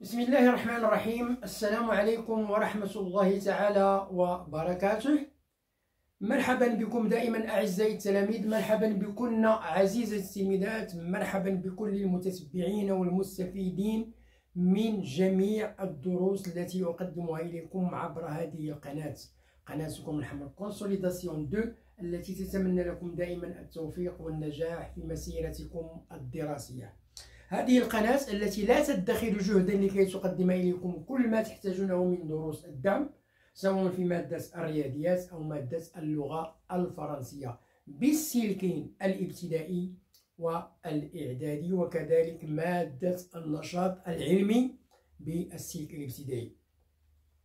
بسم الله الرحمن الرحيم. السلام عليكم ورحمة الله تعالى وبركاته. مرحبا بكم دائما أعزائي التلاميذ، مرحبا بكن عزيزي التلميذات، مرحبا بكل المتتبعين والمستفيدين من جميع الدروس التي أقدمها إليكم عبر هذه القناة، قناتكم الحمر كونسوليداسيون 2، التي تتمنى لكم دائما التوفيق والنجاح في مسيرتكم الدراسية. هذه القناة التي لا تدخر جهدا لكي تقدم إليكم كل ما تحتاجونه من دروس الدعم، سواء في مادة الرياضيات أو مادة اللغة الفرنسية بالسلكين الابتدائي والإعدادي، وكذلك مادة النشاط العلمي بالسلك الابتدائي.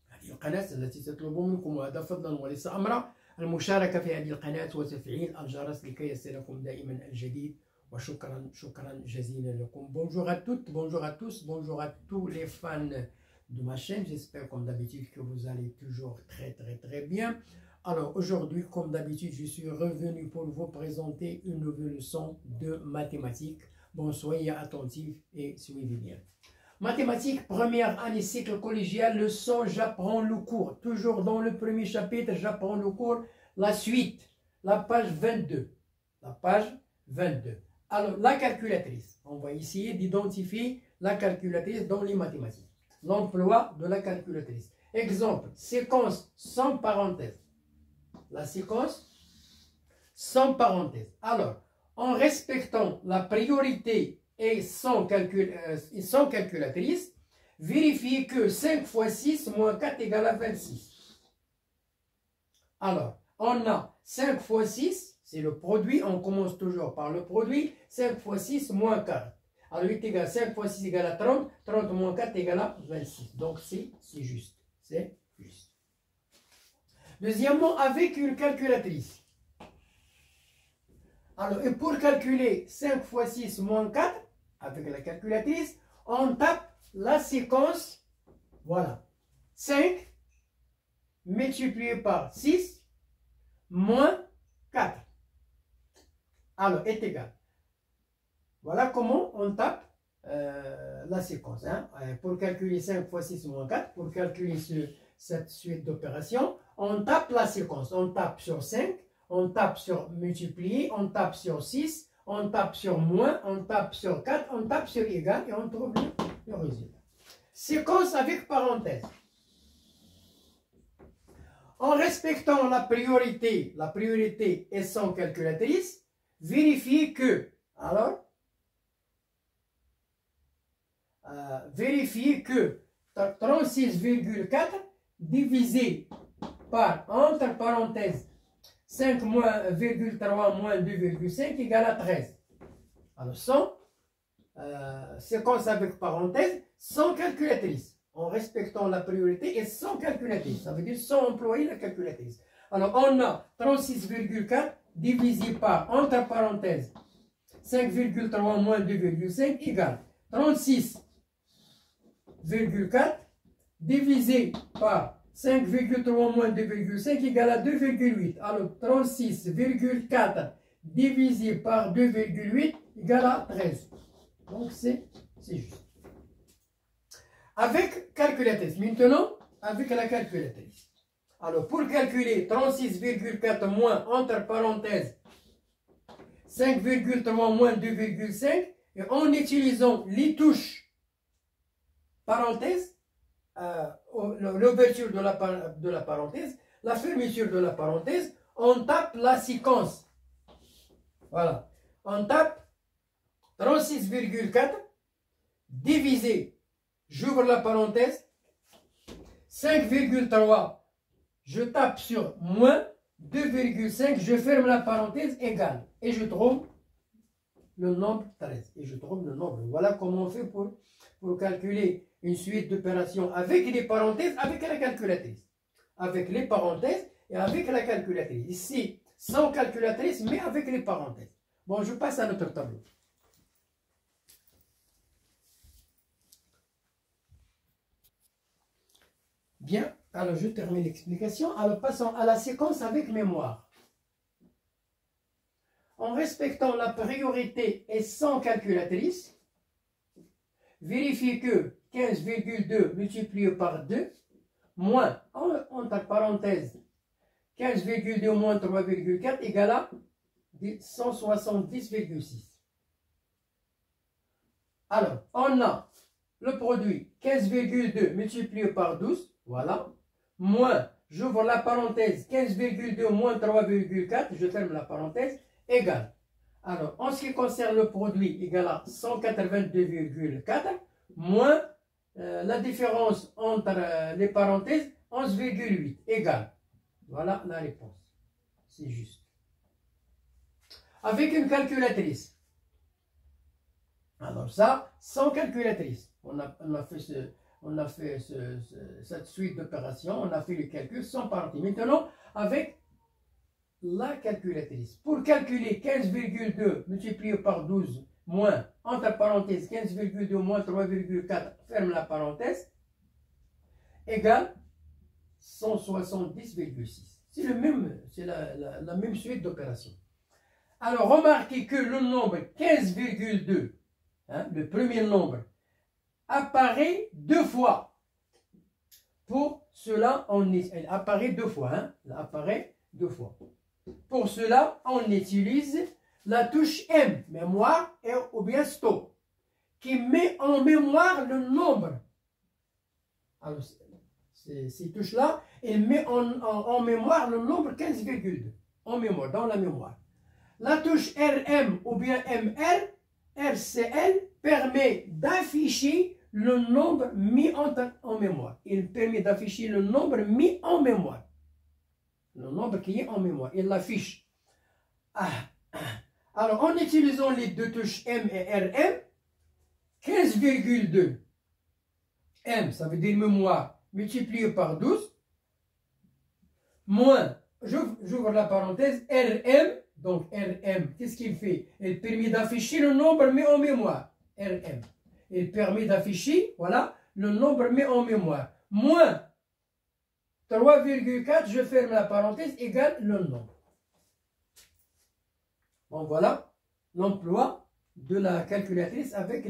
هذه القناة التي تطلب منكم، وهذا فضلا وليس أمرا، المشاركة في هذه القناة وتفعيل الجرس لكي يصلكم دائما الجديد. شكرا جزيلا لكم. Bonjour à toutes, bonjour à tous, bonjour à tous les fans de ma chaîne. J'espère comme d'habitude que vous allez toujours très bien. Alors aujourd'hui, comme d'habitude, je suis revenu pour vous présenter une nouvelle leçon de mathématiques. Bon, soyez attentifs et suivez bien. Mathématiques, première année cycle collégial, leçon j'apprends le cours. Toujours dans le premier chapitre, j'apprends le cours, la suite, la page 22. La page 22. Alors, la calculatrice, on va essayer d'identifier la calculatrice dans les mathématiques. L'emploi de la calculatrice. Exemple, séquence sans parenthèse. La séquence sans parenthèse. Alors, en respectant la priorité et sans calculatrice, vérifiez que 5 fois 6 moins 4 égale à 26. Alors, on a 5 fois 6, c'est le produit, on commence toujours par le produit, 5 fois 6 moins 4. Alors 8 égale 5 fois 6 égale à 30, 30 moins 4 égale à 26. Donc c'est juste, c'est juste. Deuxièmement, avec une calculatrice. Alors, et pour calculer 5 fois 6 moins 4, avec la calculatrice, on tape la séquence, voilà, 5 multiplié par 6 moins 4. Alors, est égal. Voilà comment on tape la séquence. Hein. Pour calculer 5 fois 6 moins 4, pour calculer cette suite d'opérations, on tape la séquence. On tape sur 5, on tape sur multiplier, on tape sur 6, on tape sur moins, on tape sur 4, on tape sur égal et on trouve le résultat. Séquence avec parenthèse. En respectant la priorité est sans calculatrice, vérifiez que, alors, vérifiez que 36,4 divisé par, entre parenthèses, 5 moins 3 moins 2,5 égale à 13. Alors, séquence avec parenthèse, sans calculatrice. En respectant la priorité et sans calculatrice. Ça veut dire sans employer la calculatrice. Alors, on a 36,4 divisé par, entre parenthèses, 5,3 moins 2,5 égale 36,4 divisé par 5,3 moins 2,5 égale à 2,8. Alors, 36,4 divisé par 2,8 égale à 13. Donc, c'est juste. Avec calculatrice. Maintenant, avec la calculatrice. Alors, pour calculer 36,4 moins, entre parenthèses, 5,3 moins 2,5, et en utilisant les touches parenthèse, l'ouverture de la parenthèse, la fermeture de la parenthèse, on tape la séquence. Voilà. On tape 36,4 divisé, j'ouvre la parenthèse, 5,3, je tape sur moins 2,5, je ferme la parenthèse, égale. Et je trouve le nombre 13. Et je trouve le nombre. Voilà comment on fait pour calculer une suite d'opérations avec des parenthèses, avec la calculatrice. Avec les parenthèses et avec la calculatrice. Ici, sans calculatrice, mais avec les parenthèses. Bon, je passe à notre tableau. Bien, alors je termine l'explication. Alors passons à la séquence avec mémoire. En respectant la priorité et sans calculatrice, vérifiez que 15,2 multiplié par 2, moins, entre parenthèses, 15,2 moins 3,4 égale à 170,6. Alors, on a le produit 15,2 multiplié par 12, voilà, moins, j'ouvre la parenthèse, 15,2 moins 3,4, je ferme la parenthèse, égale. Alors, en ce qui concerne le produit, égal à 182,4, moins la différence entre les parenthèses, 11,8, égale. Voilà la réponse. C'est juste. Avec une calculatrice. Alors ça, sans calculatrice. On a fait cette suite d'opérations, on a fait le calcul sans parenthèse. Maintenant, avec la calculatrice. Pour calculer 15,2 multiplié par 12 moins, entre parenthèses, 15,2 moins 3,4, ferme la parenthèse, égale 170,6. C'est la même suite d'opérations. Alors, remarquez que le nombre 15,2, le premier nombre, apparaît deux fois. Pour cela, il apparaît deux fois. Il apparaît deux fois. Pour cela, on utilise la touche M, mémoire, ou bien stop, qui met en mémoire le nombre. Alors, ces touches-là, elles mettent en mémoire le nombre 15,2, en mémoire, dans la mémoire. La touche RM ou bien MR, RCL, permet d'afficher le nombre mis en mémoire. Il permet d'afficher le nombre mis en mémoire. Le nombre qui est en mémoire. Il l'affiche. Alors, en utilisant les deux touches M et RM, 15,2, M, ça veut dire mémoire, multiplié par 12, moins, j'ouvre la parenthèse, RM, donc RM, qu'est-ce qu'il fait? Il permet d'afficher le nombre mis en mémoire, RM. Il permet d'afficher, voilà, le nombre mis en mémoire, moins 3,4, je ferme la parenthèse, égale le nombre. Bon, voilà l'emploi de la calculatrice avec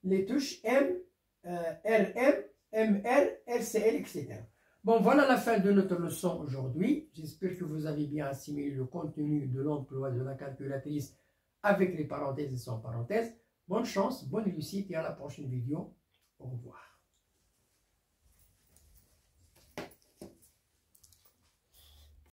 les touches M, RM, MR, RCL, etc. Bon, voilà la fin de notre leçon aujourd'hui. J'espère que vous avez bien assimilé le contenu de l'emploi de la calculatrice avec les parenthèses et sans parenthèses. Bonne chance, bonne réussite et à la prochaine vidéo. Au revoir.